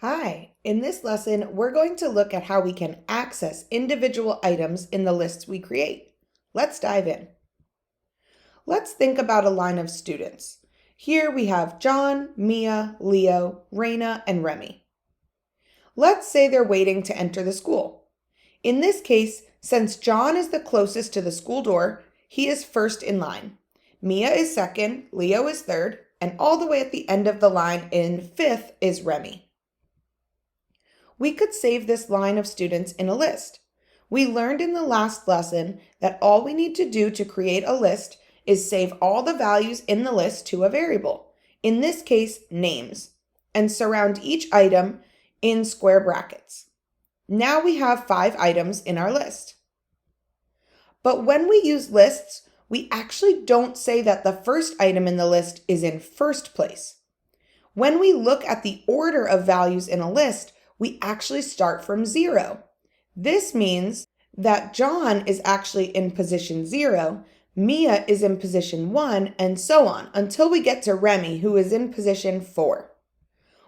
Hi, in this lesson, we're going to look at how we can access individual items in the lists we create. Let's dive in. Let's think about a line of students. Here we have John, Mia, Leo, Raina, and Remy. Let's say they're waiting to enter the school. In this case, since John is the closest to the school door, he is first in line. Mia is second, Leo is third, and all the way at the end of the line in fifth is Remy. We could save this line of students in a list. We learned in the last lesson that all we need to do to create a list is save all the values in the list to a variable, in this case, names, and surround each item in square brackets. Now we have 5 items in our list. But when we use lists, we actually don't say that the first item in the list is in first place. When we look at the order of values in a list, we actually start from 0. This means that John is actually in position 0, Mia is in position 1, and so on, until we get to Remy, who is in position 4.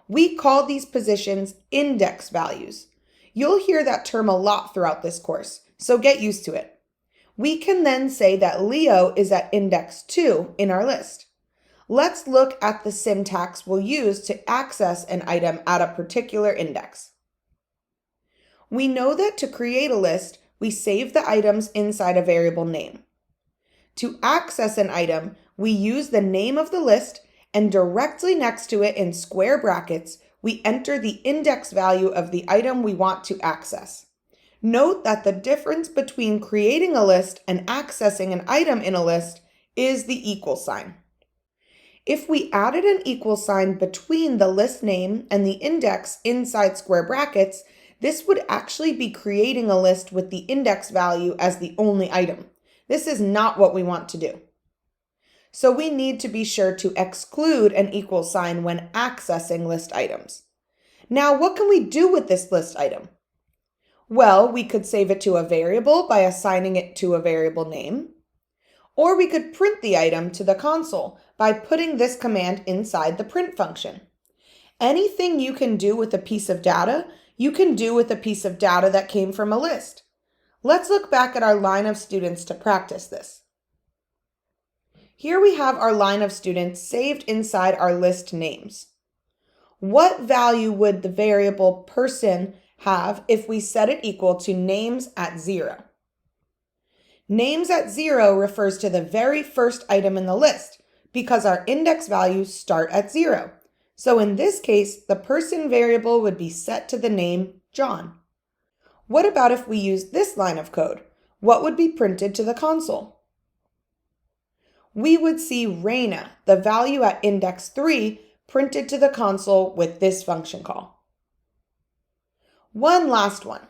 We call these positions index values. You'll hear that term a lot throughout this course, so get used to it. We can then say that Leo is at index 2 in our list. Let's look at the syntax we'll use to access an item at a particular index. We know that to create a list, we save the items inside a variable name. To access an item, we use the name of the list, and directly next to it in square brackets, we enter the index value of the item we want to access. Note that the difference between creating a list and accessing an item in a list is the equal sign. If we added an equal sign between the list name and the index inside square brackets, this would actually be creating a list with the index value as the only item. This is not what we want to do. So we need to be sure to exclude an equal sign when accessing list items. Now, what can we do with this list item? Well, we could save it to a variable by assigning it to a variable name. Or we could print the item to the console by putting this command inside the print function. Anything you can do with a piece of data, you can do with a piece of data that came from a list. Let's look back at our line of students to practice this. Here we have our line of students saved inside our list names. What value would the variable person have if we set it equal to names at 0? Names at 0 refers to the very first item in the list because our index values start at 0. So in this case, the person variable would be set to the name John. What about if we use this line of code? What would be printed to the console? We would see Raina, the value at index 3, printed to the console with this function call. One last one.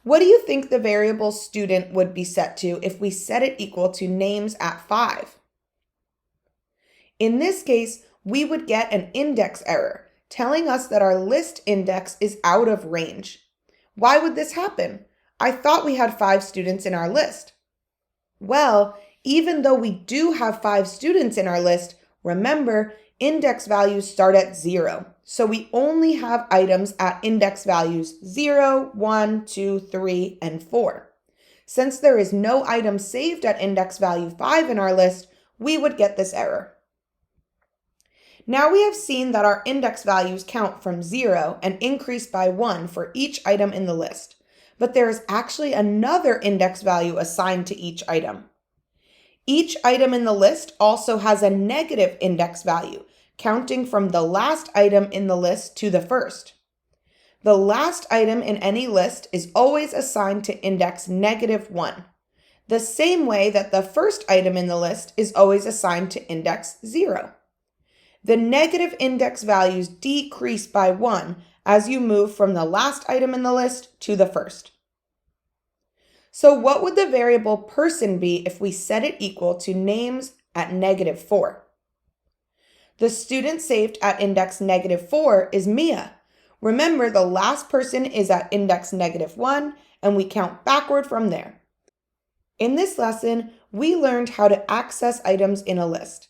What do you think the variable student would be set to if we set it equal to names at 5? In this case, we would get an index error telling us that our list index is out of range. Why would this happen? I thought we had 5 students in our list. Well, even though we do have 5 students in our list, remember, index values start at 0. So we only have items at index values 0, 1, 2, 3, and 4. Since there is no item saved at index value 5 in our list, we would get this error. Now we have seen that our index values count from 0 and increase by 1 for each item in the list. But there is actually another index value assigned to each item. Each item in the list also has a negative index value, counting from the last item in the list to the first. The last item in any list is always assigned to index -1, the same way that the first item in the list is always assigned to index 0. The negative index values decrease by 1 as you move from the last item in the list to the first. So what would the variable person be if we set it equal to names at -4? The student saved at index -4 is Mia. Remember, the last person is at index -1, and we count backward from there. In this lesson, we learned how to access items in a list.